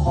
They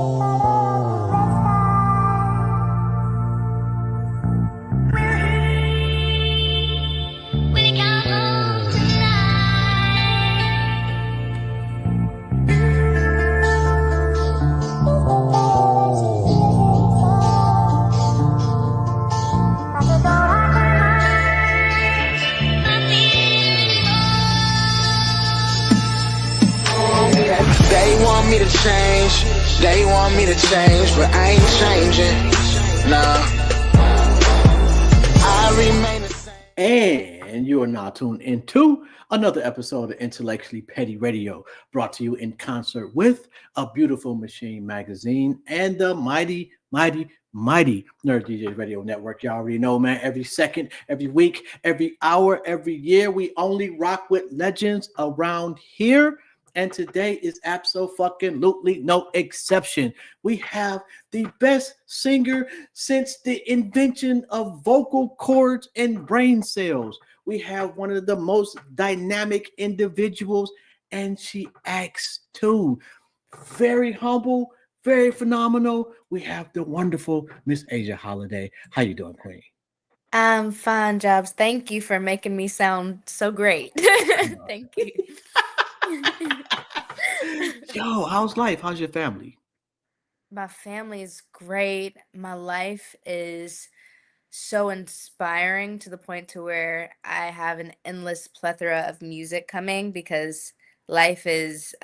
want me to change, they want me to change, but I ain't changing, nah. I remain the same. And you are now tuned into another episode of Intellectually Petty Radio, brought to you in concert with A Beautiful Machine magazine and the mighty Nerd DJ Radio Network. Y'all already know, man, every second, every week, every hour, every year, we only rock with legends around here. And today is absolutely no exception. We have the best singer since the invention of vocal cords and brain cells. We have one of the most dynamic individuals, and she acts too. Very humble, very phenomenal. We have the wonderful Miss Asia Holiday. How you doing, Queen? I'm fine, Jobs. Thank you for making me sound so great. Thank you. Yo, how's life? How's your family? My family is great. My life is so inspiring to the point to where I have an endless plethora of music coming because life is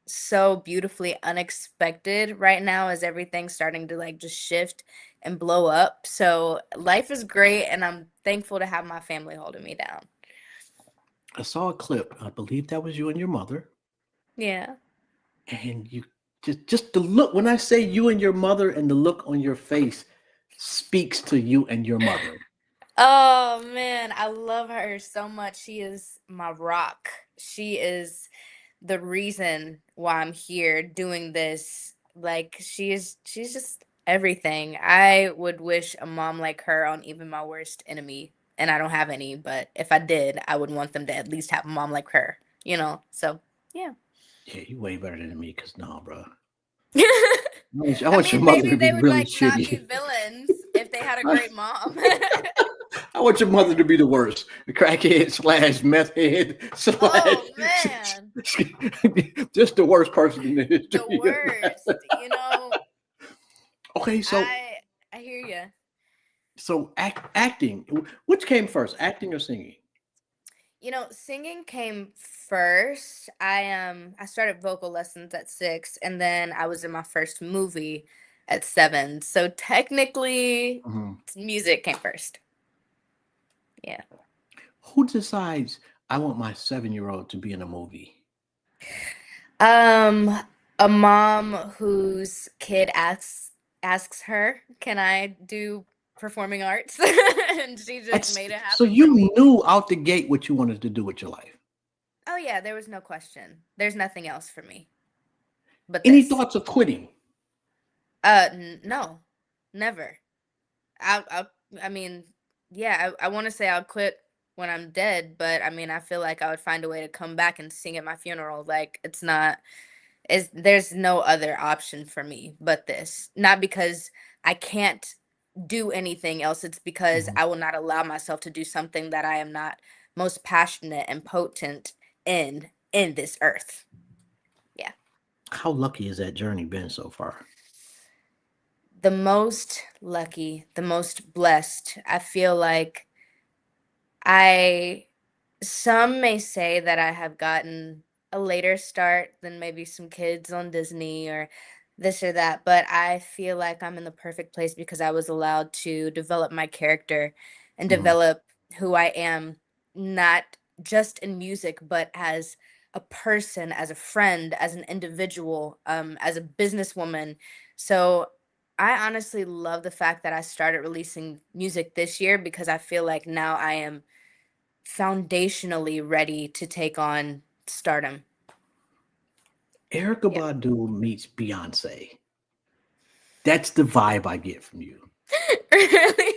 so beautifully unexpected right now as everything's starting to like just shift and blow up. So life is great, and I'm thankful to have my family holding me down. I saw a clip. I believe that was you and your mother. Yeah. And you just the look, when I say you and your mother, and the look on your face speaks to you and your mother. Oh man, I love her so much. She is my rock. She is the reason why I'm here doing this. Like she's just everything. I would wish a mom like her on even my worst enemy. And I don't have any, but if I did, I would want them to at least have a mom like her, you know? So, yeah. Yeah, you way better than me, because nah, bro. I I want your mother to be they would really like not be shitty. villains if they had a great mom. I want your mother to be the worst. The crackhead slash meth head slash. Oh man. Just the worst person in the history. The worst, you know. Okay, so I hear you. So acting, which came first, acting or singing? You know, singing came first. I started vocal lessons at 6, and then I was in my first movie at 7. So technically, music came first. Yeah. Who decides I want my 7-year-old to be in a movie? A mom whose kid asks her, "Can I do performing arts?" And she just made it happen. So you knew out the gate what you wanted to do with your life. Oh yeah, there was no question. There's nothing else for me. But any this. thoughts of quitting? No, never. I mean, yeah, I want to say I'll quit when I'm dead, but I mean, I feel like I would find a way to come back and sing at my funeral. Like there's no other option for me but this. Not because I can't do anything else. It's because I will not allow myself to do something that I am not most passionate and potent in this earth. Yeah. How lucky has that journey been so far? The most lucky, the most blessed. I feel like some may say that I have gotten a later start than maybe some kids on Disney or this or that, but I feel like I'm in the perfect place because I was allowed to develop my character and develop who I am, not just in music, but as a person, as a friend, as an individual, as a businesswoman. So I honestly love the fact that I started releasing music this year because I feel like now I am foundationally ready to take on stardom. Erykah Badu meets Beyonce. That's the vibe I get from you. Really?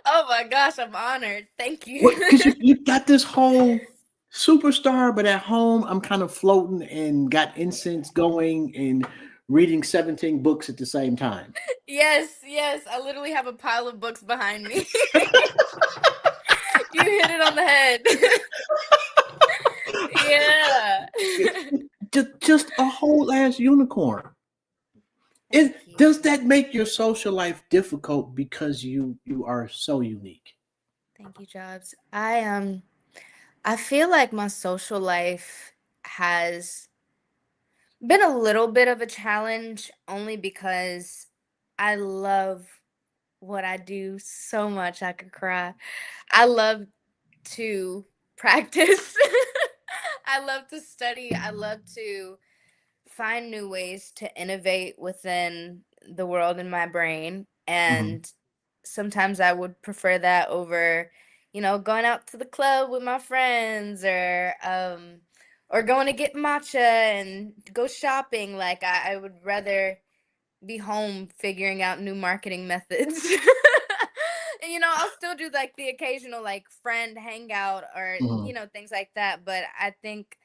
Oh my gosh, I'm honored. Thank you. Because you got this whole superstar, but at home I'm kind of floating and got incense going, and reading 17 books at the same time. Yes, yes. I literally have a pile of books behind me. You hit it on the head. Yeah. Just a whole ass unicorn. Thank Does you. that make your social life difficult because you are so unique? Thank you, Jobs. I feel like my social life has been a little bit of a challenge only because I love what I do so much I could cry. I love to practice. I love to study. I love to find new ways to innovate within the world in my brain. Mhm. And sometimes I would prefer that over, going out to the club with my friends or going to get matcha and go shopping. Like I would rather be home figuring out new marketing methods. And I'll still do like the occasional like friend hangout or Mhm. things like that, but I think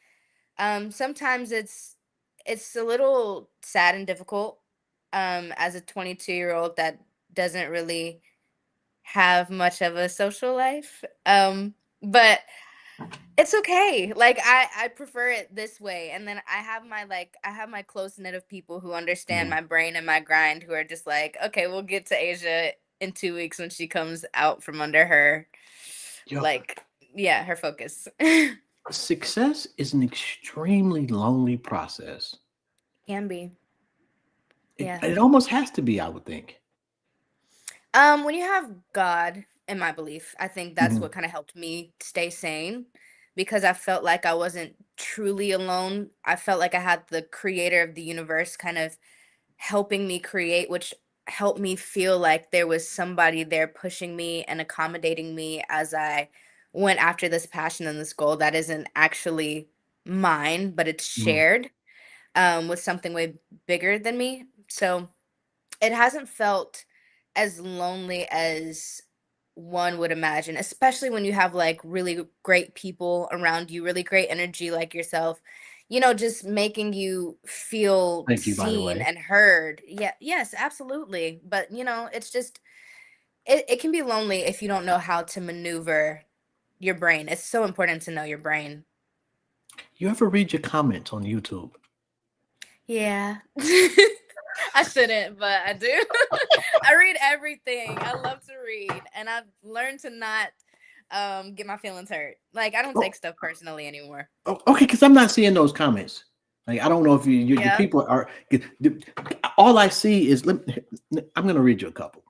sometimes it's a little sad and difficult as a 22-year-old that doesn't really have much of a social life. But it's okay. Like I prefer it this way. And then I have my close knit of people who understand Mhm. my brain and my grind who are just like, okay, we'll get to Asia in 2 weeks when she comes out from under her Yo, like yeah, her focus. success is an extremely lonely process. Can be. It Yeah. it almost has to be, I would think. When you have God, in my belief, I think that's Mhm. what kind of helped me stay sane because I felt like I wasn't truly alone. I felt like I had the creator of the universe kind of helping me create, which helped me feel like there was somebody there pushing me and accommodating me as I went after this passion and this goal that isn't actually mine, but it's Mhm. shared with something way bigger than me. So it hasn't felt as lonely as one would imagine, especially when you have like really great people around you, really great energy like yourself, just making you feel Thank you, by the seen way. and heard. Yeah, yes, absolutely. But it's just it can be lonely if you don't know how to maneuver your brain. It's so important to know your brain. You ever read your comments on YouTube? Yeah. I shouldn't, but I do. I read everything. I love to read, and I've learned to not get my feelings hurt. Like I don't Oh, take stuff personally anymore. okay, because I'm not seeing those comments. Like I don't know if your Yeah. people are. All I see is. I'm going to read you a couple.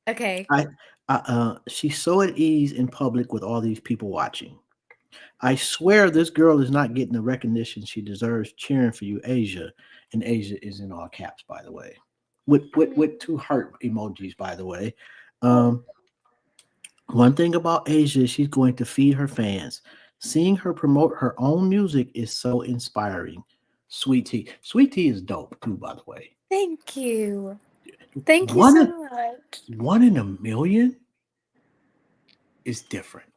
Okay. I, she's so at ease in public with all these people watching. I swear this girl is not getting the recognition she deserves. Cheering for you, Asia, and Asia is in all caps, by the way, with Mm. two heart emojis, by the way. Um, One thing about Asia, she's going to feed her fans. Seeing her promote her own music is so inspiring. Sweet Tea, Sweet Tea is dope too, by the way. Thank you. Thank you One so much. one in a million is different.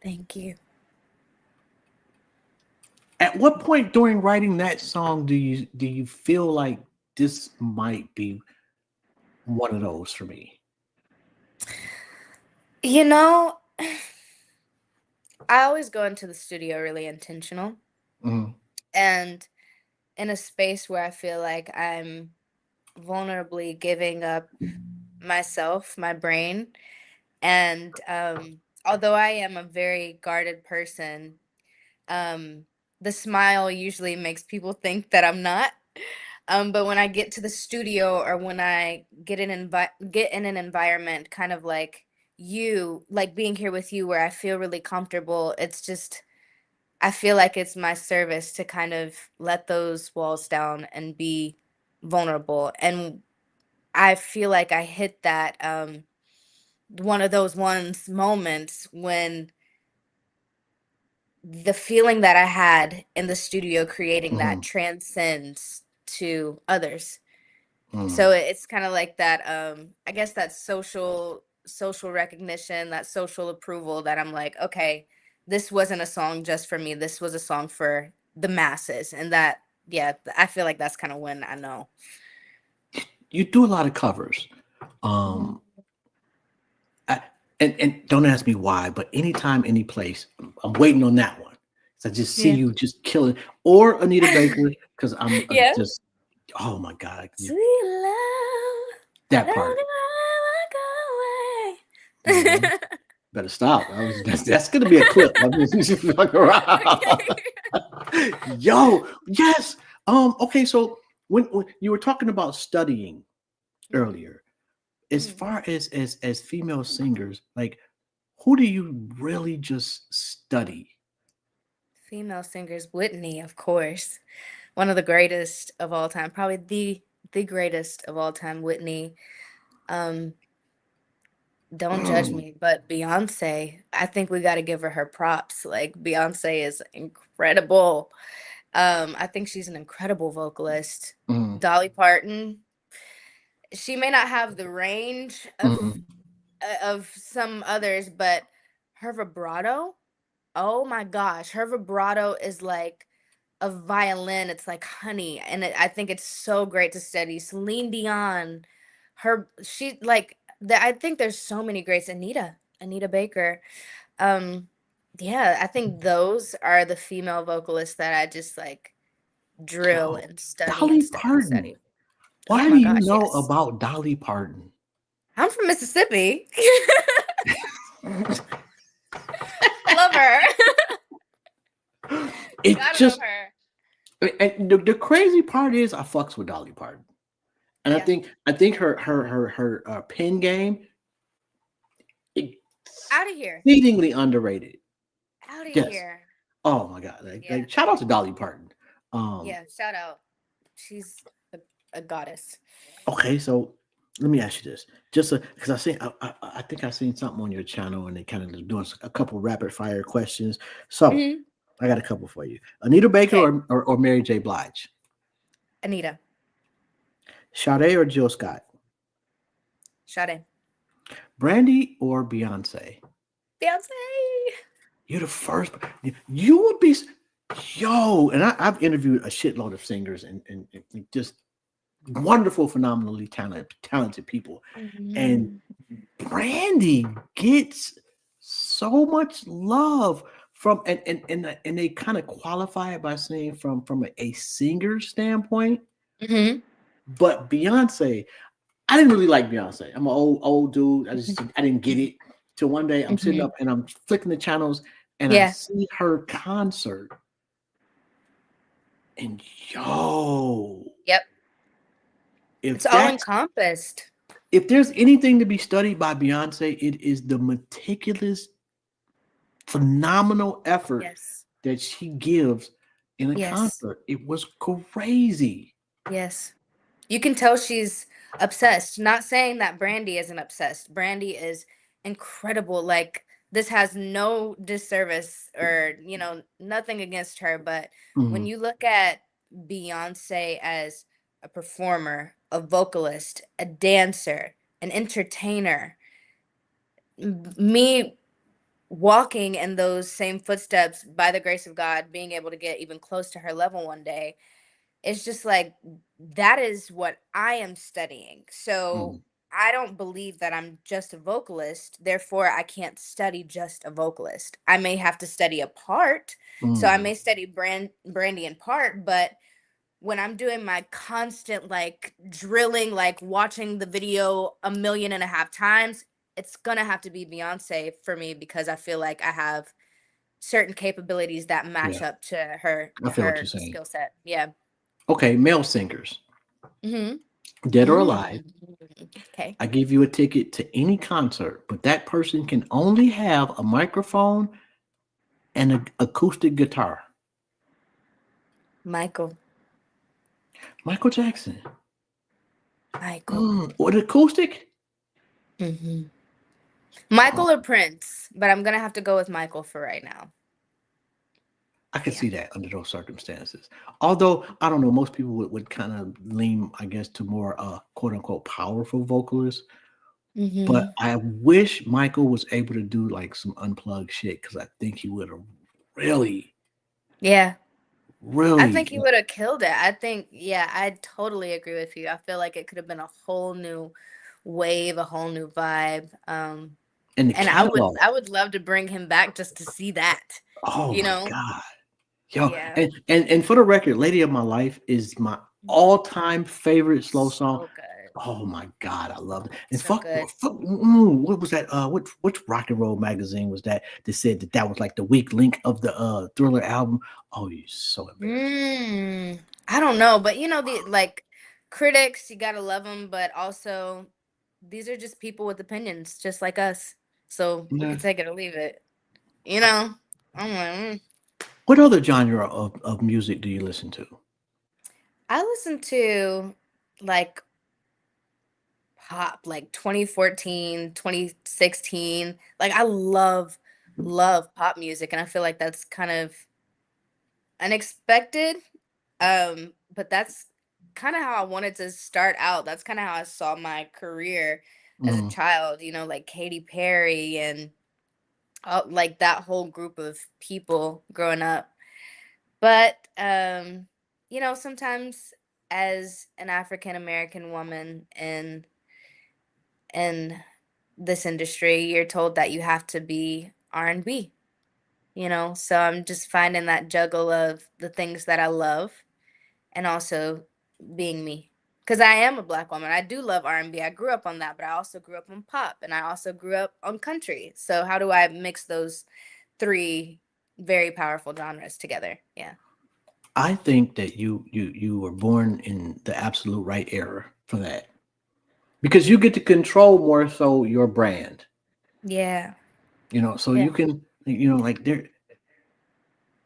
Thank you. At what point during writing that song do you feel like this might be one of those for me? You know, I always go into the studio really intentional Mhm. and in a space where I feel like I'm vulnerably giving up myself, my brain. And although I am a very guarded person, um, the smile usually makes people think that I'm not. But when I get to the studio or when I get in an environment kind of like like being here with you where I feel really comfortable, it's just I feel like it's my service to kind of let those walls down and be vulnerable. And I feel like I hit that one of those ones moments when the feeling that I had in the studio creating that Mhm. transcends to others. Mhm. So it's kind of like that I guess that social recognition, that social approval that I'm like, okay, this wasn't a song just for me. This was a song for the masses and that yeah, I feel like that's kind of when I know. You do a lot of covers. Mhm. Um, I, and don't ask me why, but anytime, any place, I'm waiting on that one. So I just see Yeah. you just killing, or Anita Baker, because I'm Yeah. just, oh my God, Sweet love, that don't part. ever Mhm. go away. Better stop. That's gonna be a clip. I mean, you should fuck around. Yo, yes. Okay, so when you were talking about studying Mhm, earlier, as mhm. far as female singers, like who do you really just study? Female singers, Whitney, of course, one of the greatest of all time, probably the greatest of all time, Whitney. Um, don't judge Mm, me, but Beyonce, I think we got to give her props. Like Beyonce is incredible. I think she's an incredible vocalist. mm, Dolly Parton, she may not have the range mm. of some others, but her vibrato, oh my gosh, her vibrato is like a violin. It's like honey, and I think it's so great to study. Celine Dion, she like I think there's so many greats. Anita Baker. Um, yeah, I think those are the female vocalists that I just like drill Yo, and study and Dolly study and study. Parton. Oh Why do my you gosh, know yes. about Dolly Parton? I'm from Mississippi. Love her. It Gotta love just her. and the crazy part is I fucks with Dolly Parton. And Yeah. I think her pen game Out of here. exceedingly underrated. Out of Yes. here. Oh my God. Yeah. Shout out to Dolly Parton. Um, Yeah. Shout out. She's a goddess. okay, so let me ask you this. Just because I think I seen something on your channel and they kind of doing a couple rapid fire questions. So Hmm. I got a couple for you. Anita Baker Okay. or Mary J. Blige? Anita. Sade or Jill Scott? Sade. Brandy or Beyonce? Beyonce. You're the first. You would be, yo. And I've interviewed a shitload of singers and just wonderful, phenomenally talented people. And Mhm. Brandy gets so much love from and they kind of qualify it by saying from a singer standpoint. Mhm. But Beyonce, I didn't really like Beyonce. I'm an old dude. I didn't get it. Till one day I'm sitting Mhm. up and I'm flicking the channels and I Yeah. see her concert. And yo, Yep. It's if all that's encompassed. if there's anything to be studied by Beyonce, it is the meticulous, phenomenal effort Yes. that she gives in a Yes. concert. It was crazy. Yes. You can tell she's obsessed. Not saying that Brandy isn't obsessed. Brandy is incredible. Like this has no disservice or, nothing against her, but when Mhm, you look at Beyonce as a performer, a vocalist, a dancer, an entertainer, me walking in those same footsteps by the grace of God, being able to get even close to her level one day, it's just like that is what I am studying. So mhm, I don't believe that I'm just a vocalist. Therefore, I can't study just a vocalist. I may have to study a part. So I mhm. may study Brandy in part, but when I'm doing my constant like drilling, like watching the video a million and a half times, it's gonna have to be Beyonce for me because I feel like I have certain capabilities that match Yeah, up to her I feel what you're her saying. skill set. Yeah. Okay, male singers, Mhm. dead or alive. Mm. Okay. I give you a ticket to any concert, but that person can only have a microphone and an acoustic guitar. Michael. Michael Jackson. Michael. With acoustic? Mhm. Oh, Michael or Prince, but I'm gonna have to go with Michael for right now. I could Yeah. see that under those circumstances. Although I don't know, most people would kind of lean, I guess, to more quote unquote powerful vocalists. But Mhm. I wish Michael was able to do like some unplugged shit because I think he would have really, Yeah. I Really? think he would have killed it. I think, yeah, I totally agree with you. I feel like it could have been a whole new wave, a whole new vibe. And the And I would catalog. I would love to bring him back just to see that, Oh you my know? God. Yo, Yeah. and for the record, Lady of My Life is my all-time favorite slow song. So good. Oh my God, I love it. And So good. what was that? Which rock and roll magazine was that said that was like the weak link of the Thriller album? Oh, you're so embarrassing. I don't know, but the like critics, you gotta love them, but also these are just people with opinions, just like us. So we Yeah. can take it or leave it. You know, I'm like, What other genre of music do you listen to? I listen to like pop, like 2014, 2016. Like I love pop music, and I feel like that's kind of unexpected. But that's kind of how I wanted to start out. That's kind of how I saw my career as a Mm. child, like Katy Perry and like that whole group of people growing up. But sometimes as an African American woman in this industry, you're told that you have to be R&B, So I'm just finding that juggle of the things that I love and also being me. Because I am a black woman. I do love R&B. I grew up on that, but I also grew up on pop and I also grew up on country. So how do I mix those three very powerful genres together? Yeah. I think that you were born in the absolute right era for that because you get to control more so your brand. Yeah. So Yeah. you can, like there,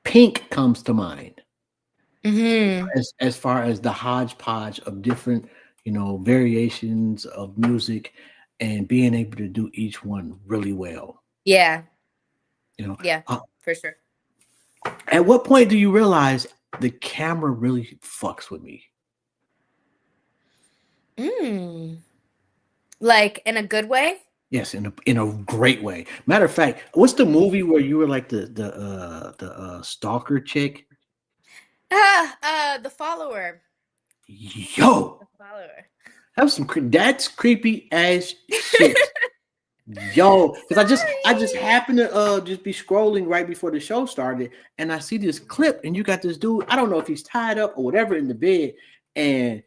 Pink comes to mind Mhm. as far as the hodgepodge of different, variations of music and being able to do each one really well. Yeah. You know, Yeah. uh, For sure. at what point do you realize the camera really fucks with me? Mm. Like in a good way? Yes, in a great way. Matter of fact, what's the movie where you were like the stalker chick? The follower. Yo, The follower. have some that's creepy as shit. Yo, because I just Sorry. happened to just be scrolling right before the show started, and I see this clip, and you got this dude. I don't know if he's tied up or whatever in the bed, and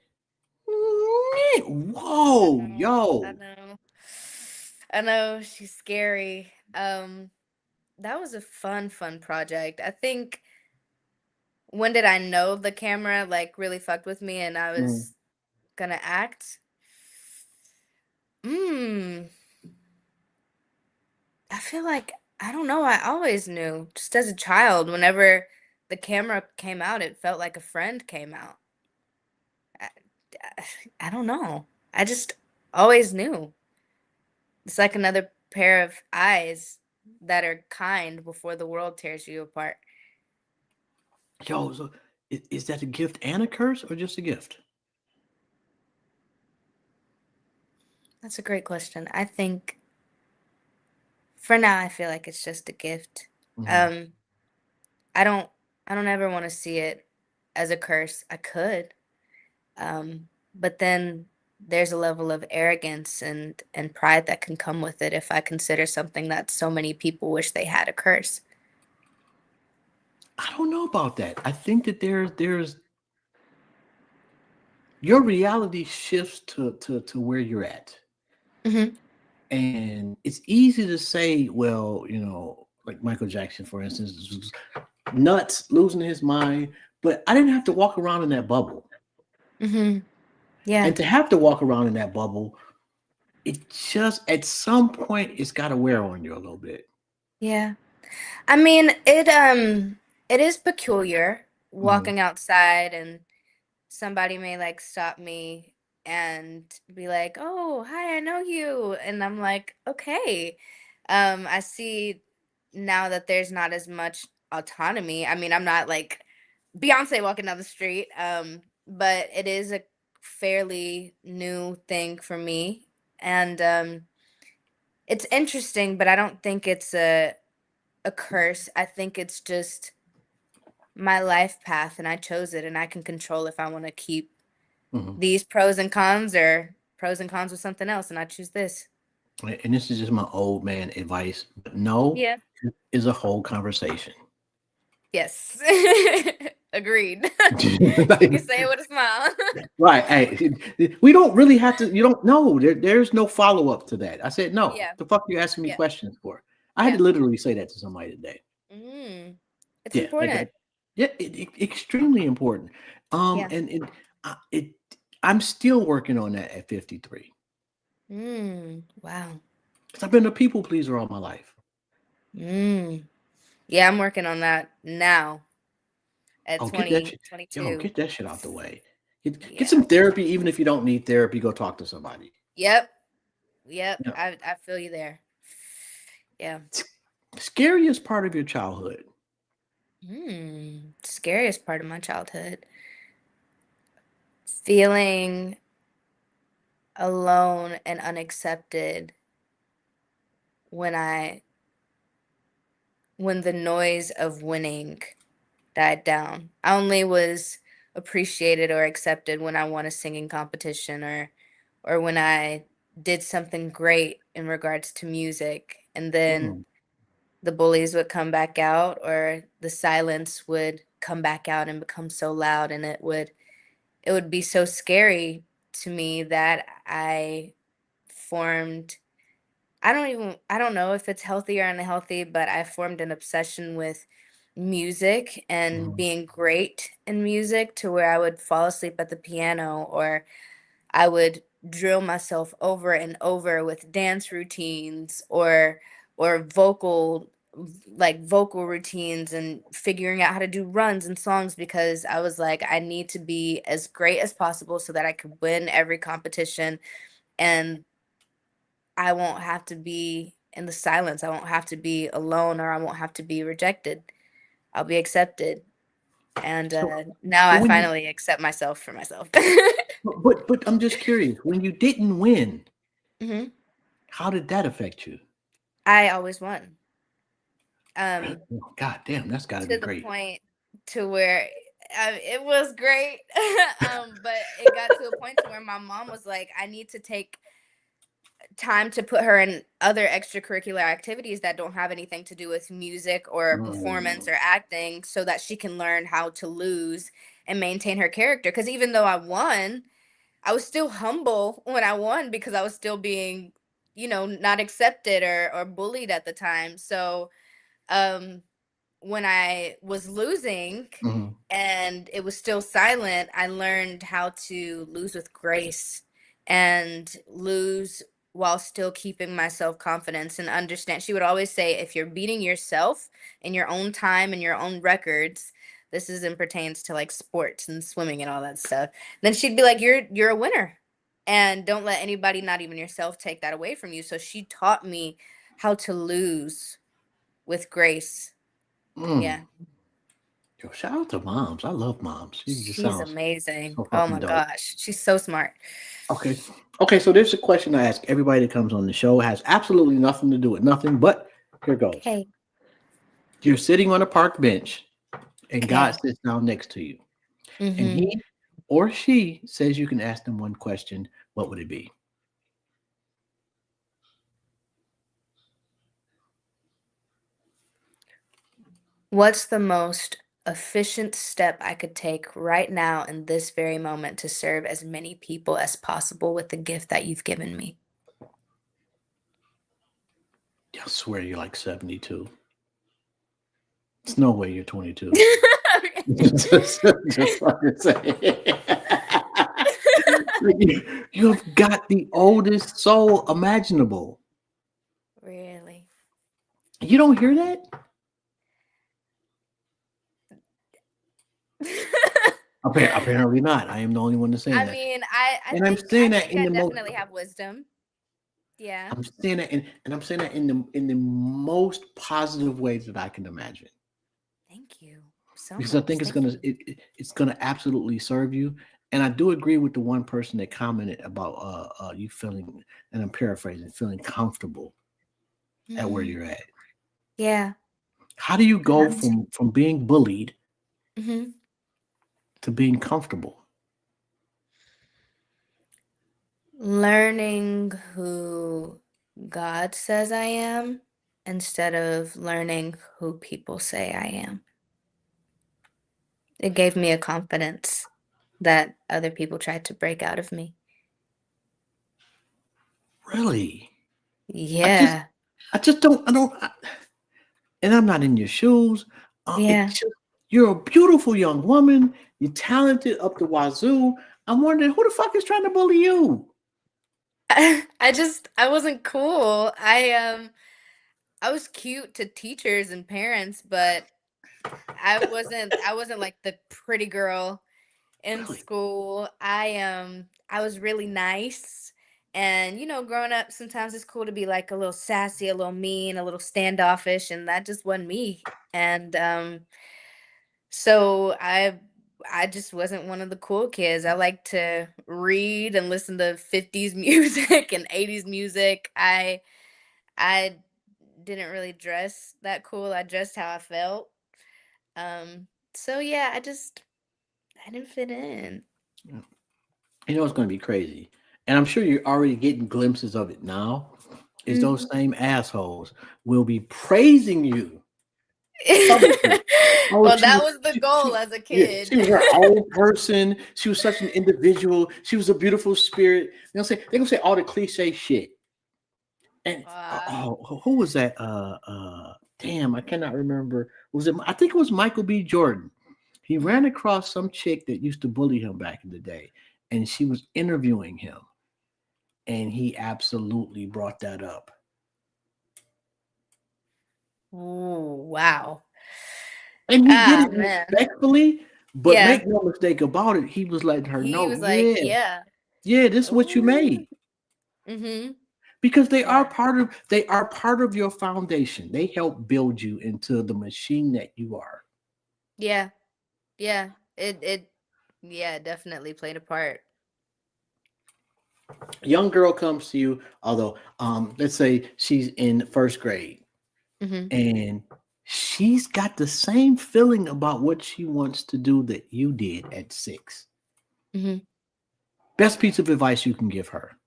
I whoa, know. I yo, know. I know she's scary. That was a fun project. I think when did I know the camera like really fucked with me and I mm, was gonna act? Mm, I feel like I don't know. I always knew, just as a child, whenever the camera came out, it felt like a friend came out. I, I don't know. I just always knew. It's like another pair of eyes that are kind before the world tears you apart. yo. So is that a gift and a curse, or just a gift? That's a great question. I think for now, I feel like it's just a gift. Mhm. Um, I don't, I don't ever want to see it as a curse. I could, but then there's a level of arrogance and pride that can come with it if I consider something that so many people wish they had a curse. I don't know about that. I think that there's your reality shifts to where you're at. Hmm. And it's easy to say, well, like Michael Jackson, for instance, was nuts, losing his mind. But I didn't have to walk around in that bubble. Hmm. Yeah. And to have to walk around in that bubble, it just at some point it's got to wear on you a little bit. Yeah. I mean, it is peculiar Mhm. walking outside and somebody may like stop me and be like, "Oh, hi, I know you." And I'm like, "Okay." I see now that there's not as much autonomy. I mean, I'm not like Beyonce walking down the street, but it is a fairly new thing for me. And it's interesting, but I don't think it's a curse. I think it's just my life path and I chose it and I can control if I want to keep Mhm. these pros and cons or pros and cons with something else and I choose this. And this is just my old man advice, but no Yeah. is a whole conversation. Yes. Agreed. You can Like, say it with a smile. right. Hey, we don't really have to, you don't know. There's no follow-up to that. I said, no, Yeah. the fuck you asking me Yeah. questions for? I had Yeah. to literally say that to somebody today. Mm. It's Yeah, important. yeah, extremely important. Yeah. It I'm still working on that at 53 Wow. because I've been a people pleaser all my life. Mm. Yeah, I'm working on that now at Oh, get that 20, shit, yo, 22. get that shit out the way. Get Yeah. some therapy, even if you don't need therapy. Go talk to somebody. Yep. Yep. Yeah. I feel you there. Yeah. Scariest part of your childhood. Scariest part of my childhood. Feeling alone and unaccepted when I when the noise of winning died down. I only was appreciated or accepted when I won a singing competition or when I did something great in regards to music. And then Mm, the bullies would come back out or the silence would come back out and become so loud and it would be so scary to me that I formed I don't know if it's healthy or unhealthy, but I formed an obsession with music and mm, being great in music to where I would fall asleep at the piano or I would drill myself over and over with dance routines or vocal routines and figuring out how to do runs and songs because I was like I need to be as great as possible so that I could win every competition and I won't have to be in the silence. I won't have to be alone or I won't have to be rejected. I'll be accepted. And so, now so I when you, finally accept myself for myself. but I'm just curious. When you didn't win, hmm how did that affect you? I always won. Um, Oh, God damn, that's got to be to the great. point to where it was great. But it got to a point to where my mom was like, I need to take time to put her in other extracurricular activities that don't have anything to do with music or performance Mm, or acting so that she can learn how to lose and maintain her character because even though I won I was still humble when I won because I was still being not accepted or bullied at the time so um when I was losing mhm. and it was still silent, I learned how to lose with grace and lose while still keeping my self confidence and understand. She would always say, if you're beating yourself in your own time and your own records, this isn't pertains to like sports and swimming and all that stuff. Then she'd be like, you're a winner. And don't let anybody, not even yourself, take that away from you. So she taught me how to lose with grace. Mm. Yeah. Yo, shout out to moms. I love moms. She just She's sounds amazing. so Oh fucking my dope. gosh. She's so smart. Okay. Okay, so there's a question I ask everybody that comes on the show. It has absolutely nothing to do with nothing, but here goes. Okay. You're sitting on a park bench and God Okay. sits down next to you, and Mm-hmm. he or she says you can ask them one question. What would it be? What's the most efficient step I could take right now in this very moment to serve as many people as possible with the gift that you've given me? I swear you're like 72. It's no way you're 22. Just fucking say. Like, you have got the oldest soul imaginable. Really? You don't hear that? Apparently not. I am the only one that's saying I that. mean, I And I'm think saying I that think in I the most definitely have wisdom. Yeah. I'm saying that and I'm saying that in the most positive way that I can imagine. Thank you so Because I much. think Thank you. it's gonna absolutely serve you. And I do agree with the one person that commented about you feeling, and I'm paraphrasing, feeling comfortable at where hmm you're at. Yeah. How do you I go have to. from being bullied Mhm. to being comfortable? Learning who God says I am instead of learning who people say I am. It gave me a confidence that other people tried to break out of me. Really? I just Yeah. and I'm not in your shoes. It Yeah. just, you're a beautiful young woman. You're talented up the wazoo. I'm wondering who the fuck is trying to bully you? I wasn't cool. I was cute to teachers and parents, but I wasn't like the pretty girl in Really? school. I was really nice. And growing up, sometimes it's cool to be like a little sassy, a little mean, a little standoffish, and that just wasn't me. And so I just wasn't one of the cool kids. I like to read and listen to 50s music and 80s music. I didn't really dress that cool. I dressed how I felt. So yeah, I didn't fit in. You know it's going to be crazy, and I'm sure you're already getting glimpses of it now. Is those Mhm. same assholes will be praising you publicly. Oh, Well, that was the goal as a yeah, kid. she was her own person. She was such an individual. She was a beautiful spirit. They're gonna say all the cliche shit. And Uh, who was that? Damn, I cannot remember. Was it? I think it was Michael B. Jordan. He ran mhm. across some chick that used to bully him back in the day, and she was interviewing him, and he absolutely brought that up. Ooh, wow. And he did Ah, it man. respectfully, but Yeah. make no mistake about it, he was letting her He know, was like, yeah, yeah. yeah, this is what you Ooh. made. Mhm. Because Yeah. they are part of your foundation. They help build you into the machine that you are. Yeah. Yeah. It yeah, definitely played a part. A young girl comes to you, although let's say she's in first grade Mhm. and she's got the same feeling about what she wants to do that you did at 6. Mhm. Best piece of advice you can give her.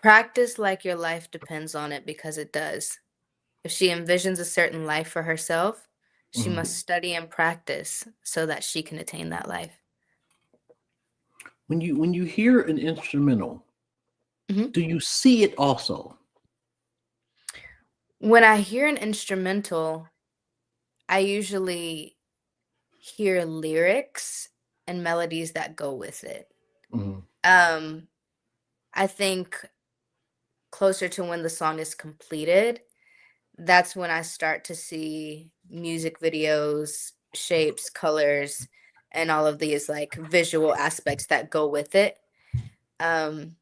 Practice like your life depends on it because it does. If she envisions a certain life for herself, she Mhm. must study and practice so that she can attain that life. When you hear an instrumental, Mhm. do you see it also? When I hear an instrumental, I usually hear lyrics and melodies that go with it. Mhm. Um, I think closer to when the song is completed, that's when I start to see music videos, shapes, colors, and all of these like visual aspects that go with it. Um,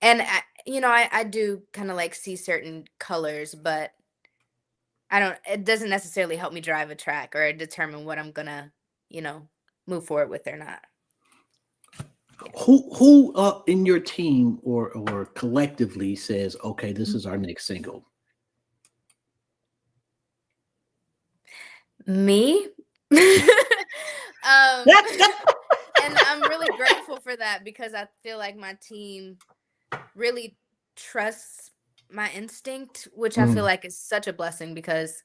and I do kind of like see certain colors, but I don't, it doesn't necessarily help me drive a track or determine what I'm gonna, you know, move forward with or not. Yeah. Who in your team or collectively says, okay, this is our next single? Me? And I'm really grateful for that because I feel like my team really trusts my instinct, which I feel Mm, like is such a blessing because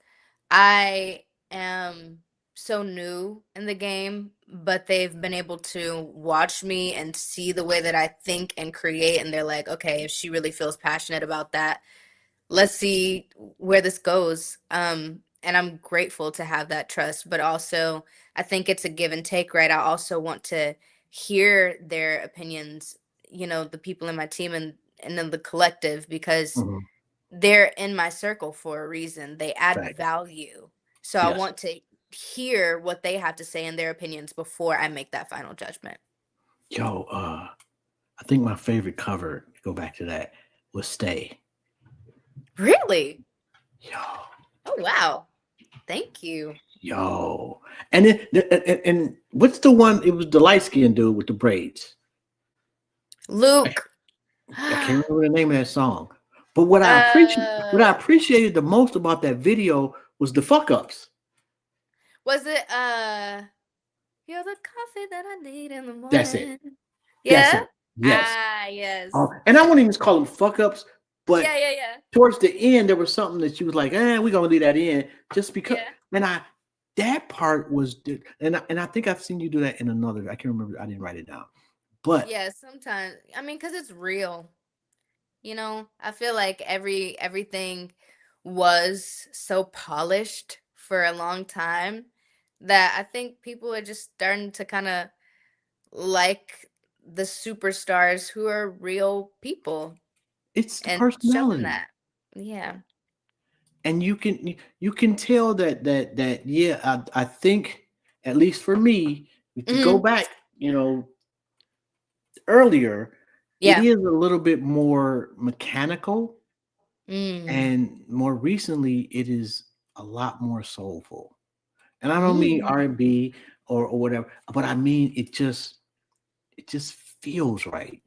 I am so new in the game, but they've been able to watch me and see the way that I think and create. And they're like, okay, if she really feels passionate about that, let's see where this goes. And I'm grateful to have that trust, but also I think it's a give and take, right? I also want to hear their opinions, the people in my team and then the collective because mhm. they're in my circle for a reason. They add Fact. value. So I Yes. want to hear what they have to say and their opinions before I make that final judgment. Yo, I think my favorite cover, to go back to that, was Stay. Really? Yo, Oh, wow. Thank you. yo. And then and what's the one? It was the light skinned dude with the braids. I, Luke. I can't remember the name of that song. But what I Uh, appreciated the most about that video was the fuck ups. was it you're the coffee that I need in the That's it. morning. That's Yeah? it. Yes. Ah, yes. And I wouldn't even call them fuck ups, but Yeah, yeah, yeah. towards the end, there was something that she was like, we're gonna leave that in just because. Yeah. And that part was, and I think I've seen you do that in another. I can't remember. I didn't write it down, but Yeah, sometimes. I mean, because it's real. I feel like everything was so polished for a long time that I think people are just starting to kind of like the superstars who are real people it's the and showing personality, that. Yeah. and you can tell that yeah. I think at least for me, if you go Hmm. back, earlier, it Yeah. is a little bit more mechanical, Mm. and more recently, it is a lot more soulful. And I don't mean Mm. R&B or whatever, but I mean it just feels right.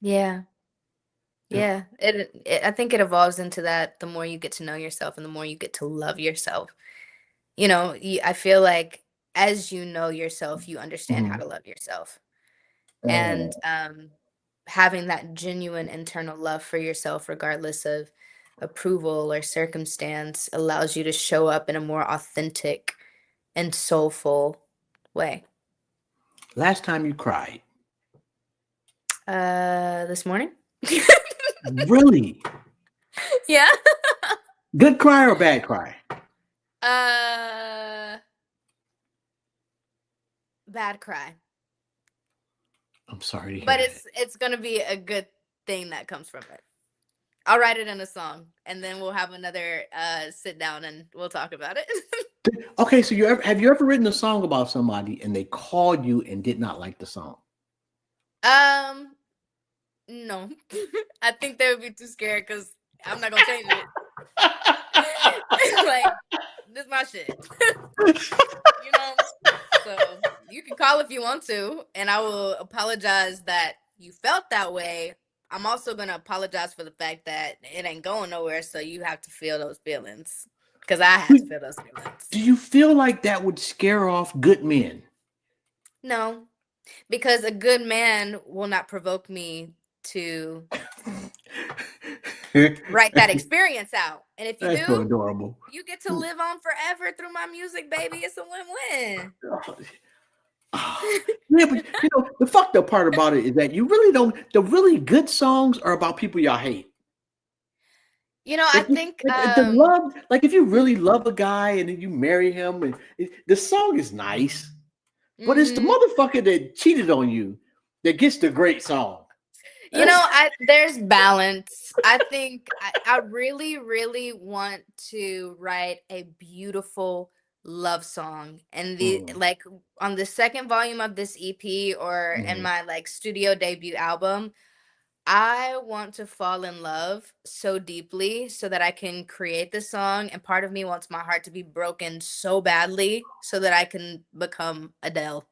Yeah. Yeah. Yeah. I think it evolves into that the more you get to know yourself and the more you get to love yourself. I feel like as you know yourself, you understand how Mhm. to love yourself. And Mm. having that genuine internal love for yourself, regardless of approval or circumstance, allows you to show up in a more authentic and soulful way. Last time you cried. This morning? Really? Yeah. Good cry or bad cry? uh, Bad cry. I'm sorry to But hear it's gonna be a good thing that comes from it. I'll write it in a song and then we'll have another sit down and we'll talk about it. that. Okay, so have you ever written a song about somebody and they called you and did not like the song? um no. I think they would be too scared because I'm not gonna change it. Like, this is my shit. you know? So you can call if you want to, and I will apologize that you felt that way. I'm also gonna apologize for the fact that it ain't going nowhere, so you have to feel those feelings. Cause I had to feel those feelings. Do you feel like that would scare off good men? No, because a good man will not provoke me to write that experience out. And if you That's so do, adorable. you get to live on forever through my music, baby. It's a win-win. Yeah, but the fucked up part about it is that you really don't. The really good songs are about people y'all hate. I Like think the love, like if you really love a guy and then you marry him, and the song is nice, but it's the mhm. motherfucker that cheated on you that gets the great song. That's I there's balance. I think I really, really want to write a beautiful love song. And the Mm, like on the second volume of this EP or in mhm. my like studio debut album, I want to fall in love so deeply so that I can create the song. And part of me wants my heart to be broken so badly so that I can become Adele.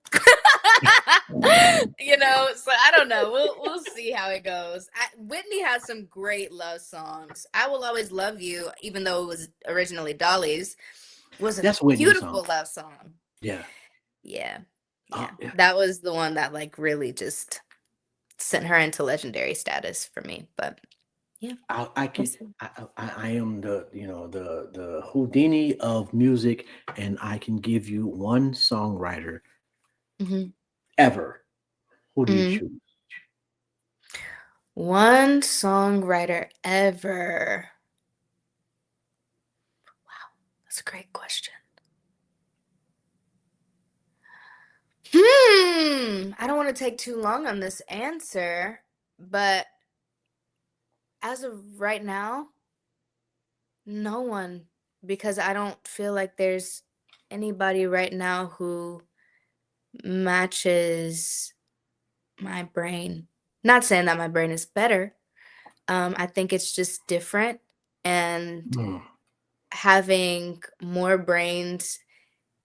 So I don't know. We'll see how it goes. Whitney has some great love songs. I Will Always Love You, even though it was originally Dolly's, was a That's Whitney's song. beautiful love song. Yeah. Yeah. Yeah. Yeah. That was the one that like really just sent her into legendary status for me. But yeah, I we'll can. see. I am the Houdini of music, and I can give you one songwriter Hmm. ever. Who do you Hmm. choose? One songwriter ever. That's a great question. I don't want to take too long on this answer, but as of right now, no one, because I don't feel like there's anybody right now who matches my brain. Not saying that my brain is better. I think it's just different, and Mm. having more brains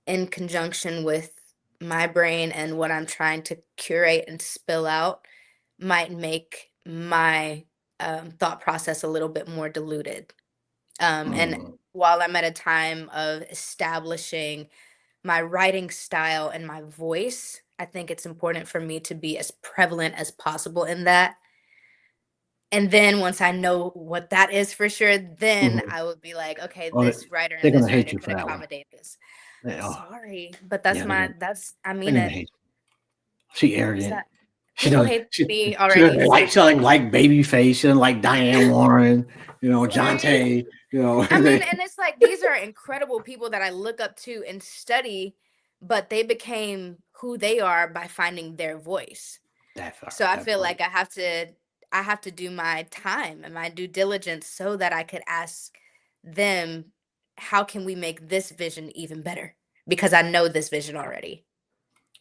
in conjunction with my brain and what I'm trying to curate and spill out might make my thought process a little bit more diluted. And Mm. while I'm at a time of establishing my writing style and my voice, I think it's important for me to be as prevalent as possible in that. And then once I know what that is for sure, then Mhm. I would be like, okay, Oh, this writer they're and gonna this hate writer you could for that one. accommodate this. Oh, Sorry, but yeah, that's, I they're mean gonna it. hate you. She What's arrogant. that? People hate She me she already. doesn't like she doesn't like Babyface. She doesn't like Diane Warren. John Right. Tay. I mean, and it's like these are incredible people that I look up to and study, but they became who they are by finding their voice. That part. So I That feel part. like I have to do my time and my due diligence so that I could ask them, how can we make this vision even better? Because I know this vision already.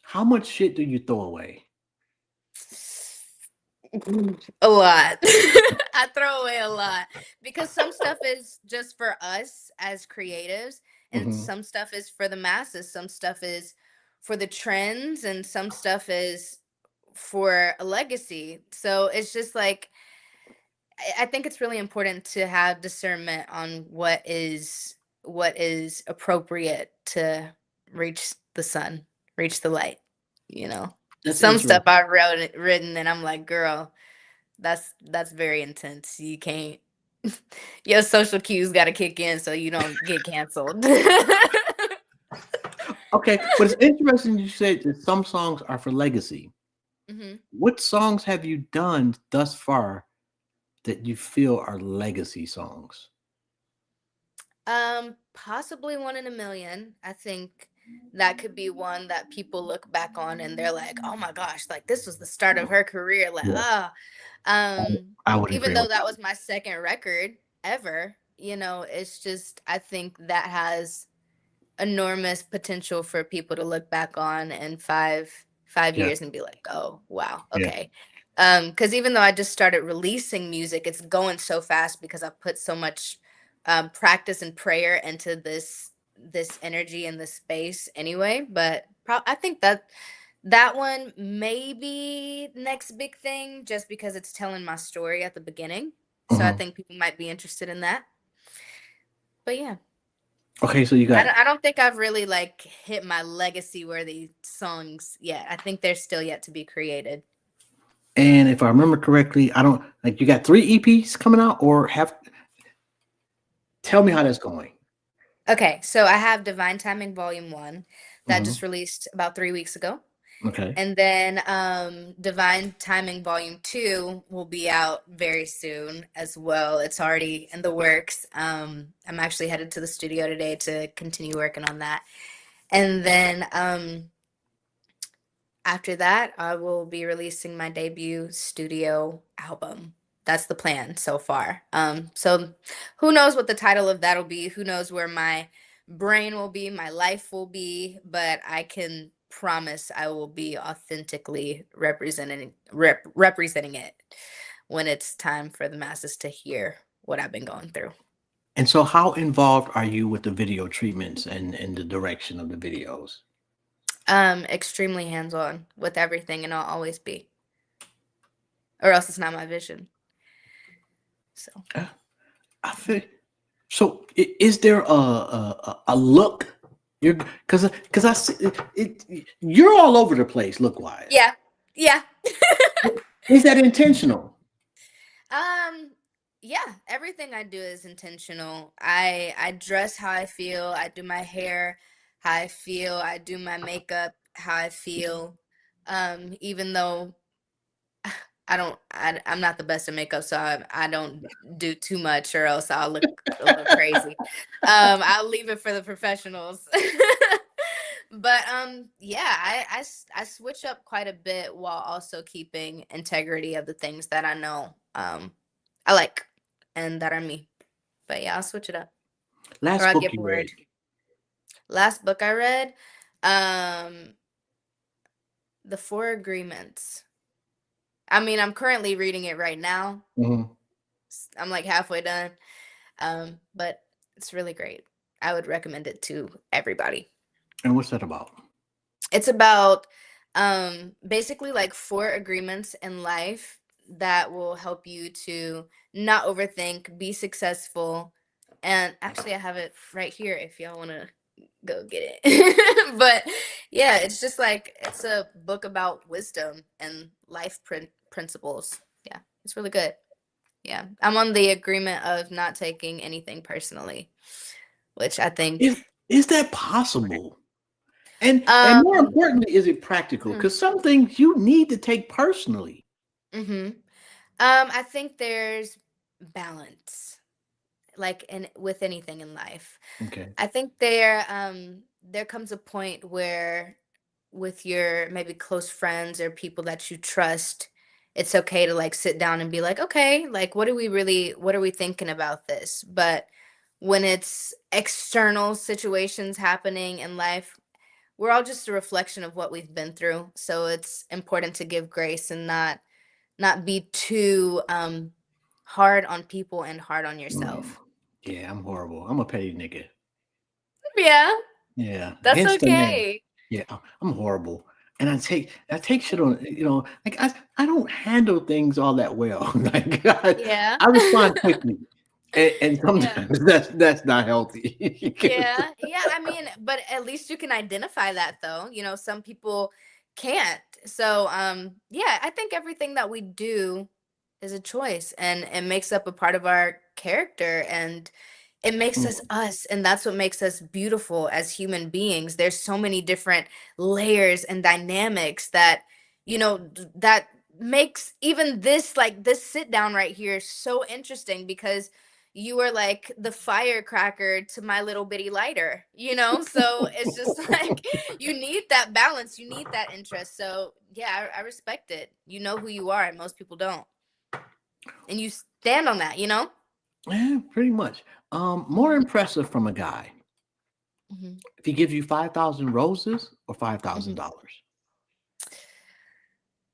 How much shit do you throw away? A lot. I throw away a lot because some stuff is just for us as creatives, and Hmm. some stuff is for the masses. Some stuff is for the trends, and some stuff is for a legacy. So it's just like I think it's really important to have discernment on what is appropriate to reach the sun, reach the light. You know, That's some stuff interesting. I've written, and I'm like, girl, that's very intense. You can't your social cues gotta kick in so you don't get canceled. Okay, but it's interesting you said that some songs are for legacy. Mhm. What songs have you done thus far that you feel are legacy songs? Possibly One in a Million. I think that could be one that people look back on and they're like, "Oh my gosh, like this was the start of her career." Like, Yeah, ah, I, I would even agree though with that was my second record ever, it's just I think that has enormous potential for people to look back on in five that. years and be like, oh wow, Yeah, okay. Because even though I just started releasing music, it's going so fast because I put so much practice and prayer into this energy and this space anyway. But I think that one may be next big thing just because it's telling my story at the beginning. So I yeah. think people might be interested in that. But yeah. Okay, so you got, I don't think I've really like hit my legacy worthy songs yet. I think they're still yet to be created. and if I remember correctly, I don't like you got 3 EPs coming out, or have tell me how that's going. Okay, so I have Divine Timing Volume 1 that Hmm. just released about 3 weeks ago. Okay, And then Divine Timing Volume 2 will be out very soon as well. It's already in the works. I'm actually headed to the studio today to continue working on that. And then after that, I will be releasing my debut studio album. That's the plan so far. So who knows what the title of that'll be? Who knows where my brain will be, my life will be, but I can promise I will be authentically representing it when it's time for the masses to hear what I've been going through. and so how involved are you with the video treatments and the direction of the videos? Extremely hands-on with everything, and I'll always be, or else it's not my vision. So. Uh, I feel so. Is there a look? You're because I see you're all over the place look wise. Yeah. Yeah. Is that intentional? Um, yeah, everything I do is intentional. I dress how I feel, I do my hair how I feel, I do my makeup how I feel. Even though I'm not the best at makeup, so I don't do too much or else I'll look a little crazy. I'll leave it for the professionals. But yeah, I switch up quite a bit while also keeping integrity of the things that I know I like and that are me. But yeah, I'll switch it up or Last I'll book get you read. bored. Last book I read, um, The Four Agreements. I mean, I'm currently reading it right now. Mhm. I'm like halfway done. But it's really great. I would recommend it to everybody. And what's that about? It's about basically like four agreements in life that will help you to not overthink, be successful. And actually, I have it right here if y'all want to go get it. But yeah, it's just like it's a book about wisdom and life principles. Yeah, it's really good. Yeah, I'm on the agreement of not taking anything personally, which I think. Is that possible? And more Um, importantly, is it practical? mhm, Because some things you need to take personally. mhm. I think there's balance, like in with anything in life. Okay. I think there comes a point where with your maybe close friends or people that you trust, it's okay to like sit down and be like, okay, like what are we thinking about this? But when it's external situations happening in life, we're all just a reflection of what we've been through. So it's important to give grace and not be too hard on people and hard on Mm. yourself. Yeah, I'm horrible. I'm a petty nigga. Yeah, Yeah, that's hence the name. okay. Yeah, I'm horrible, and I take shit on. Like I don't handle things all that well. Like Yeah. I respond quickly, and Yeah. sometimes that's not healthy. Yeah. Yeah. I mean, but at least you can identify that though. Some people can't. So, yeah, I think everything that we do is a choice and it makes up a part of our character and it makes us Mm, us. And that's what makes us beautiful as human beings. There's so many different layers and dynamics that makes even this, like this sit down right here, so interesting because you are like the firecracker to my little bitty lighter. So it's just like you need that balance, you need that interest. So yeah, I respect it. You know who you are, and most people don't, and you stand on that. yeah, pretty much. More Hmm. impressive from a guy Hmm. if he gives you 5,000 roses or five thousand Hmm. dollars.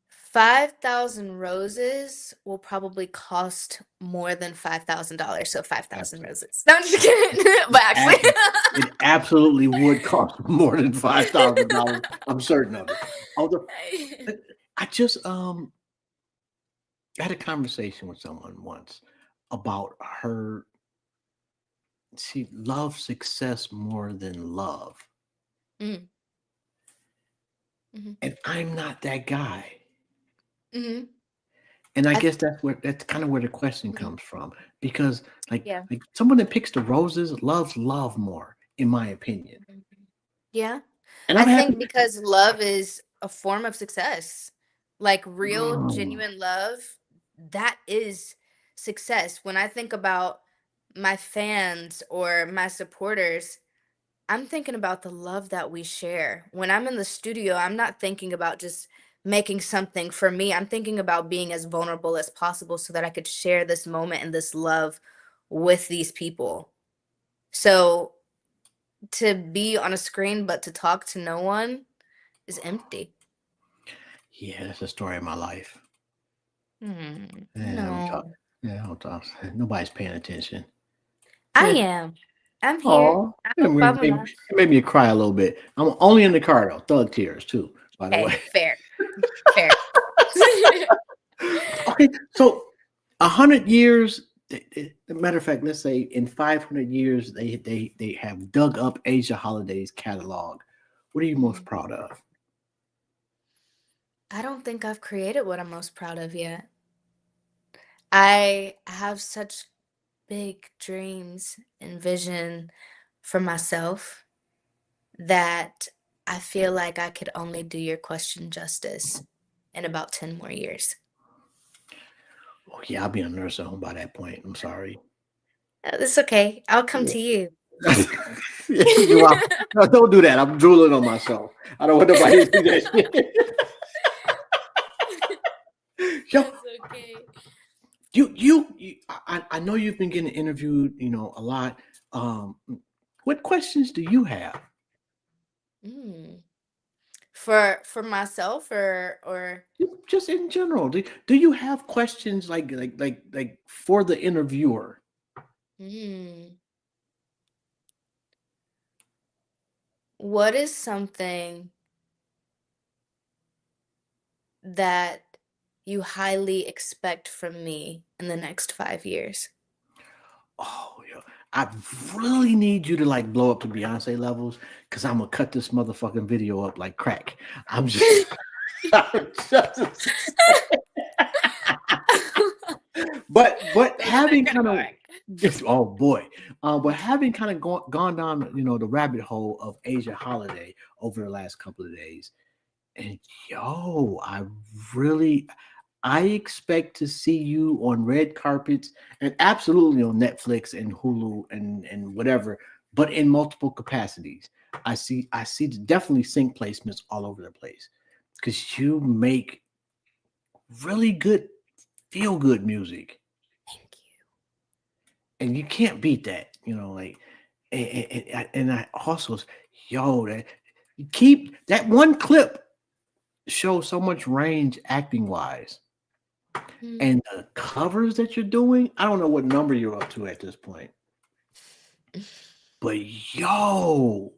5,000 roses will probably cost more than $5,000. So 5,000 roses. No, I'm just kidding. But actually, It absolutely would cost more than $5,000. I'm certain of it. Although I just had a conversation with someone once about her. She loves success more than love, Mhm, mhm, and I'm not that guy. mhm. And I I th- guess that's kind of where the question mhm. comes from because like Yeah. like someone that picks the roses loves love more, in my opinion. Mhm. Yeah. And I I'm happy. think because love is a form of success. Like real, Mm, genuine love, that is success. When I think about my fans or my supporters, I'm thinking about the love that we share. When I'm in the studio, I'm not thinking about just making something for me. I'm thinking about being as vulnerable as possible so that I could share this moment and this love with these people. So to be on a screen but to talk to no one is empty. yeah, that's the story of my life. Yeah, I'm talking. No. Yeah, I'm talking. Nobody's paying attention. I Yeah. am. I'm here. Oh, I it hope I'm made, enough. it made me cry a little bit. I'm only in the car though. Thug tears too, by the Hey, way. fair. Fair. Okay, so 100 years. Matter of fact, let's say in 500 years, they have dug up Asia Holiday's catalog. What are you most Mhm. proud of? I don't think I've created what I'm most proud of yet. I have such big dreams and vision for myself that I feel like I could only do your question justice in about 10 more years. Oh yeah, I'll be a nurse at home by that point. I'm sorry. It's okay. I'll come to you. You are. No, don't do that. I'm drooling on myself. I don't want nobody to see that shit. Yo, That's okay. I know you've been getting interviewed, a lot. Um, what questions do you have? Mm. For myself or Just in general, do you have questions like for the interviewer? mm, what is something that you highly expect from me in the next 5 years? Oh, yo, I really need you to like blow up to Beyonce levels because I'm gonna cut this motherfucking video up like crack. I'm just, I'm just but Those are the having credit kind of card. just oh boy, but having kind of gone down the rabbit hole of Asia Holiday over the last couple of days, and yo, really I expect to see you on red carpets and absolutely on Netflix and Hulu and whatever, but in multiple capacities. I see definitely sync placements all over the place because you make really good feel good music Thank you. and you can't beat that. Like and I also that you keep that one clip shows so much range acting wise. Mm. And the covers that you're doing, I don't know what number you're up to at this point, but yo,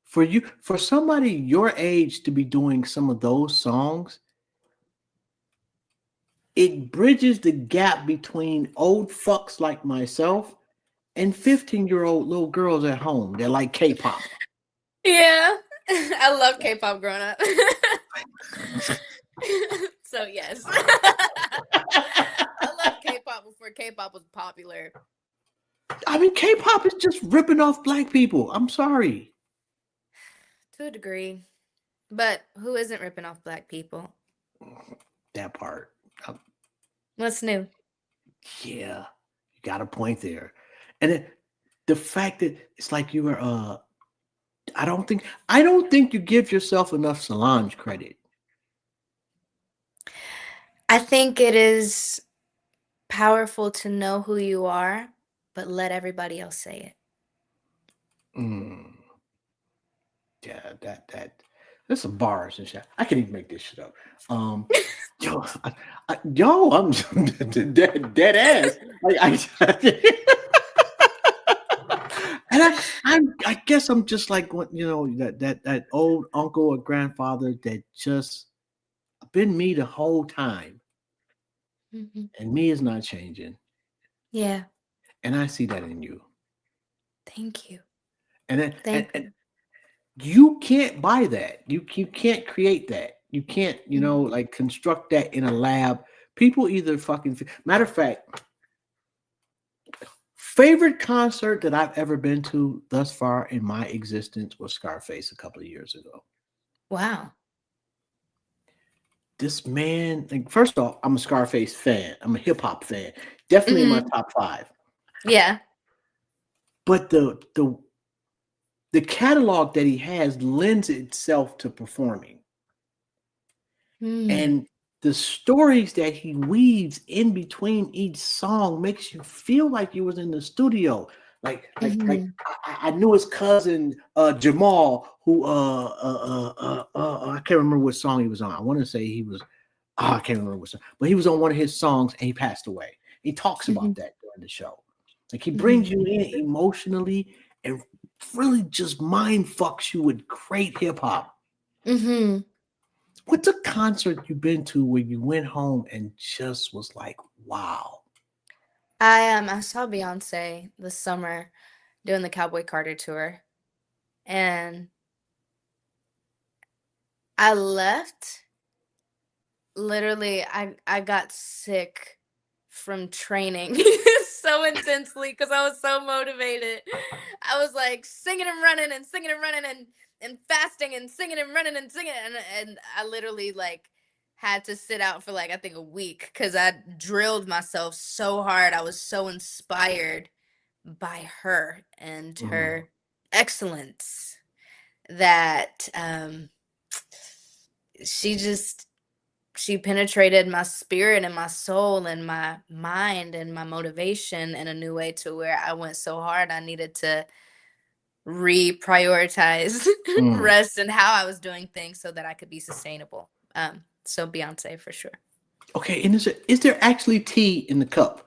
for somebody your age to be doing some of those songs, it bridges the gap between old fucks like myself and 15-year-old little girls at home that like K-pop. Yeah. I love K-pop growing up. So yes. I love K-pop before K-pop was popular. I mean, K-pop is just ripping off black people. I'm sorry. To a degree. But who isn't ripping off black people? That part. What's new? Yeah, you got a point there. And the fact that it's like you were I don't think you give yourself enough Solange credit. I think it is powerful to know who you are, but let everybody else say it. Mm, yeah, there's some bars and shit. I can't even make this shit up. Yo, I'm dead ass. And I guess I'm just like what that old uncle or grandfather that just been me the whole time, Mhm. and me is not changing, Yeah. and I see that in you. Thank you. And then Thank and you can't buy that. You can't create that. You can't you. like construct that in a lab. People either fucking matter of fact. Favorite concert that I've ever been to thus far in my existence was Scarface a couple of years ago. Wow. This man, like, first off, I'm a Scarface fan. I'm a hip hop fan. Definitely in my Mhm. top 5. Yeah. But the catalog that he has lends itself to performing. Mm. And the stories that he weaves in between each song makes you feel like you was in the studio. Like Mhm. I knew his cousin Jamal, who I can't remember what song he was on. I want to say he was I can't remember what song, but he was on one of his songs and he passed away. He talks about Mhm. that during the show. Like he Mhm. brings you in emotionally and really just mind fucks you with great hip hop. Mhm. What's a concert you've been to where you went home and just was like, wow? I saw Beyonce this summer doing the Cowboy Carter tour, and I left. Literally, I got sick from training so intensely because I was so motivated. I was like singing and running and singing and running and fasting and singing and running and singing and I literally like had to sit out for like I think a week because I drilled myself so hard. I was so inspired by her and Mm, her excellence that she just she penetrated my spirit and my soul and my mind and my motivation in a new way to where I went so hard I needed to reprioritize mm. rest and how I was doing things so that I could be sustainable. So Beyonce for sure. Okay, and is there actually tea in the cup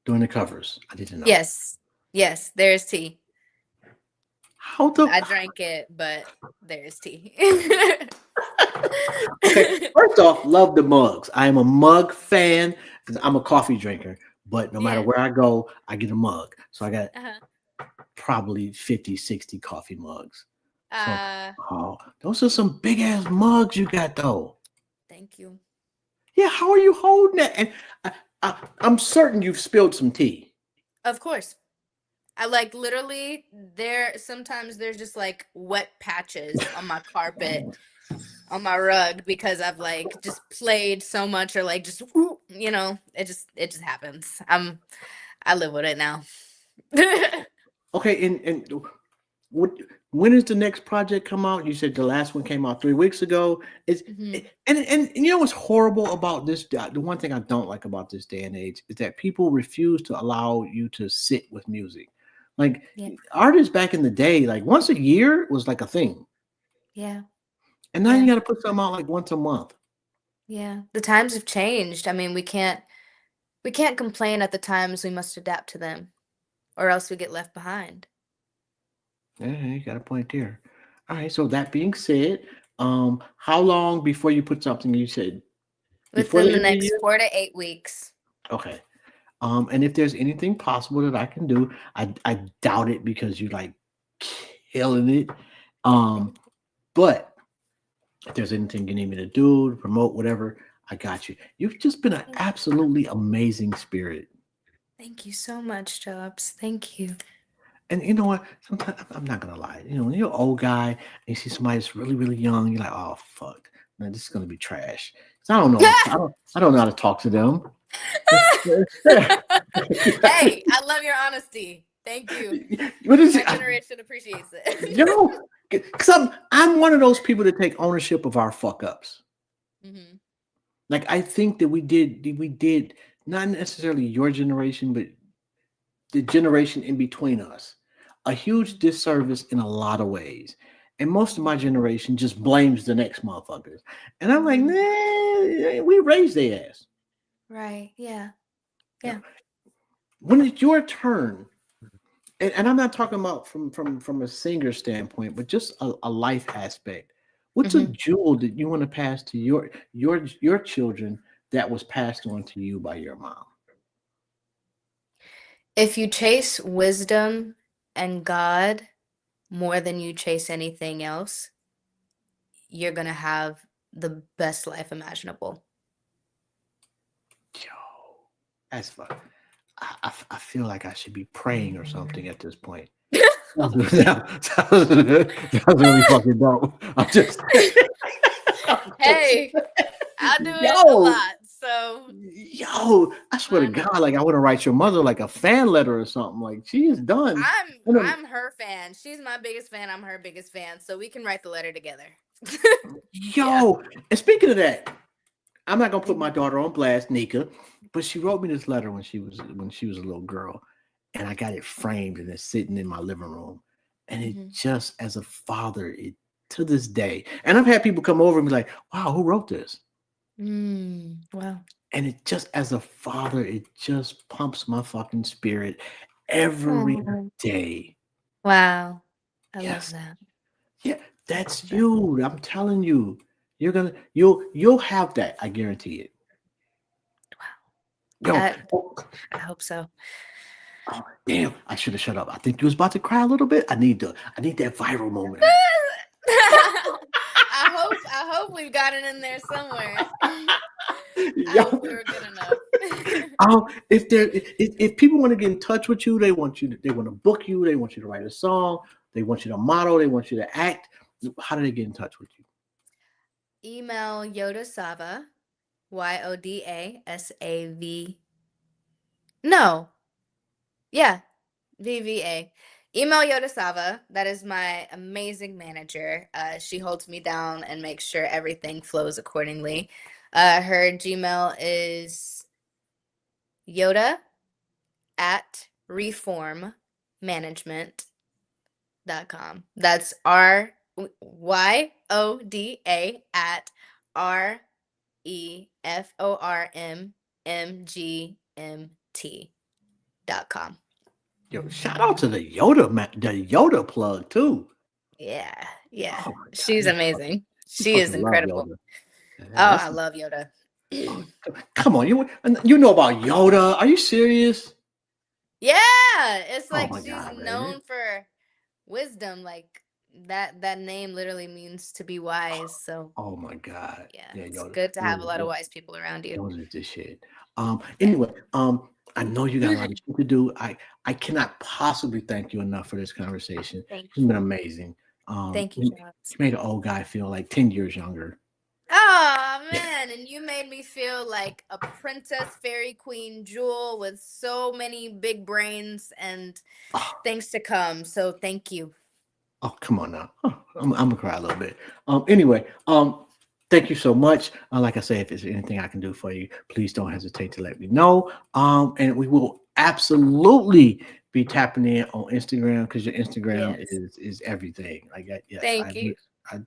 during the covers? I didn't know. Yes. Yes, there's tea. How the I drank it, but there's tea. Okay, first off, love the mugs. I am a mug fan because I'm a coffee drinker. But no matter Yeah. where I go, I get a mug. So I got Uh-huh. probably 50, 60 coffee mugs. So, Uh, oh, those are some big ass mugs you got though. Thank you. Yeah, how are you holding that? And I'm certain you've spilled some tea. Of course. I like literally sometimes there's just like wet patches on my carpet, on my rug because I've like just played so much or like just it just happens. I live with it now. Okay, and what, when is the next project come out? You said the last one came out 3 weeks ago. Mhm. And you know what's horrible about this? The one thing I don't like about this day and age is that people refuse to allow you to sit with music. Like Yeah. artists back in the day, like once a year was like a thing, Yeah. and now you Yeah. got to put something out like once a month. Yeah. The times have changed. I mean, we can't complain at the times, we must adapt to them or else we get left behind. Yeah, you got a point there. All right. So that being said, how long before you put something? You said before the Within the end of the next year. 4 to 8 weeks. Okay. And if there's anything possible that I can do, I doubt it because you like killing it. Um, but if there's anything you need me to do to promote whatever, I got you. You've just been an absolutely amazing spirit. Thank you so much, Jobs. Thank you. And you know what? Sometimes I'm not gonna lie. You know, when you're an old guy and you see somebody that's really, really young, you're like, oh fuck, man, this is gonna be trash. 'Cause I don't know. I don't know how to talk to them. Hey, I love your honesty. Thank you. What is My it? generation appreciates You it. know, because I'm one of those people that take ownership of our fuck ups. Mhm. Like I think that we did not necessarily your generation, but the generation in between us a huge disservice in a lot of ways. And most of my generation just blames the next motherfuckers. And I'm like, Mhm. nah, we raised their ass. Right. Yeah. You know, Yeah. when it's your turn, and I'm not talking about from a singer standpoint, but just a life aspect. What's a Mhm. jewel that you want to pass to your children that was passed on to you by your mom? If you chase wisdom and God more than you chase anything else, you're gonna have the best life imaginable. Yo, that's fun. I feel like I should be praying or something at this point. That was really fucking dope. I'm just, Hey, I do it a yo, lot, so yo. I swear to why not? God, like I want to write your mother like a fan letter or something. Like she is done. I'm You know, I'm her fan. She's my biggest fan. I'm her biggest fan. So we can write the letter together. Yeah. yo. And speaking of that, I'm not gonna put my Mhm. daughter on blast, Nika, but she wrote me this letter when she was a little girl, and I got it framed and it's sitting in my living room. And it Mhm. just as a father, it to this day, and I've had people come over and be like, "Wow, who wrote this?" Wow. And it just as a father, it just pumps my fucking spirit every Oh, day. wow. I love Yes, that. yeah, I love that's that. you. I'm telling you, you'll have that. I guarantee it. Yo, I I hope so. oh, damn, I should have shut up. I think you was about to cry a little bit. I need that viral moment. I hope we've got it in there somewhere. I Yo, hope we were good enough. if people want to get in touch with you, they want to book you, they want you to write a song, they want you to model, they want you to act. How do they get in touch with you? Email Yoda Sava, YODASAV. No, yeah, VVA. Email Yoda Sava. That is my amazing manager. She holds me down and makes sure everything flows accordingly. Her Gmail is Yoda at reformmanagement.com. That's RYODA at REFORMMGMT.com. Yo, shout out to the Yoda plug too. Yeah, yeah. Oh my God, She's amazing. She is Fucking love incredible. Yoda. Oh, That's I love Yoda. come on, you know about Yoda? Are you serious? Yeah, it's Oh like my she's god, man! known for wisdom. Like that name literally means to be wise. So Oh my god, yeah, yeah, it's Yoda, good to have a lot of Yoda, wise people around you. Yoda's this shit. Yeah. Anyway, I know you got a lot of shit to do. I cannot possibly thank you enough for this conversation. Thank It's been you. amazing. Thank you, You Charles. made an old guy feel like 10 years younger. Oh man, and you made me feel like a princess fairy queen jewel with so many big brains and Oh, things to come. So thank you. oh, come on now. Oh, I'm gonna cry a little bit. Anyway, thank you so much. Like I say, if there's anything I can do for you, please don't hesitate to let me know. And we will absolutely be tapping in on Instagram because your Instagram Yes. is everything. Like yes, Thank you.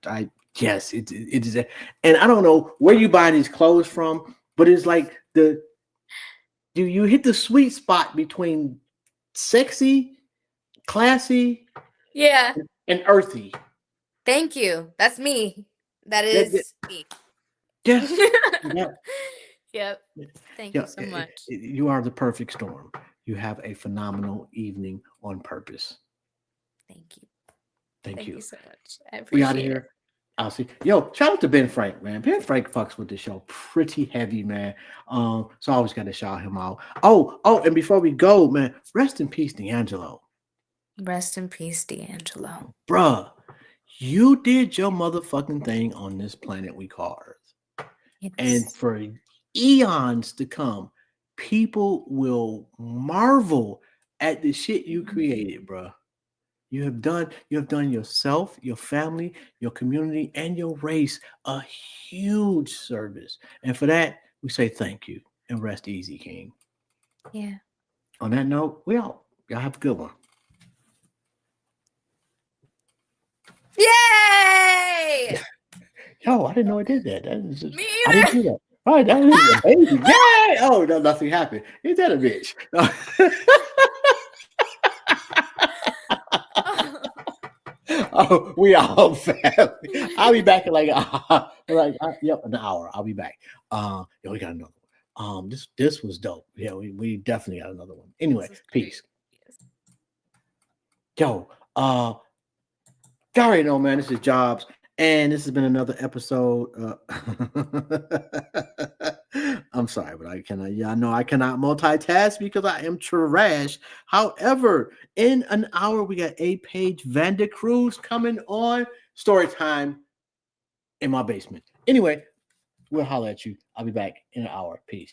I yes, it is. And I don't know where you buy these clothes from, but it's like you hit the sweet spot between sexy, classy, Yeah. and earthy. Thank you. That's me. That That, that- is me. yeah, yeah, Yep. Thank you yeah. so much. You are the perfect storm. You have a phenomenal evening on purpose. Thank you. Thank Thank you you. so much. I We out of appreciate it. here. I'll see. Yo, shout out to Ben Frank, man. Ben Frank fucks with the show pretty heavy, man. So I always got to shout him out. Oh, and before we go, man, rest in peace, D'Angelo. Rest in peace, D'Angelo. Bruh, you did your motherfucking thing on this planet we call Earth. And Yes. for eons to come, people will marvel at the shit you created, bruh. You have done yourself, your family, your community, and your race a huge service. And for that, we say thank you and rest easy, King. Yeah. On that note, we out. Y'all have a good one. Yay! Yo, I didn't know I did that. Me I didn't either. do that. All right, that is amazing. Yay! Oh, no, nothing happened. Ain't that a bitch? Oh, we all family. I'll be back in like yep, an hour. I'll be back. Yeah, we got another one. This was dope. Yeah, we definitely got another one. Anyway, This is great. peace. Yes. Yo, you already know, man. This is Jobs, and this has been another episode. I'm sorry, but I cannot. Yeah, I know I cannot multitask because I am trash. However, in an hour, we got A Page Vanda Cruz coming on. Story time in my basement. Anyway, we'll holler at you. I'll be back in an hour. Peace.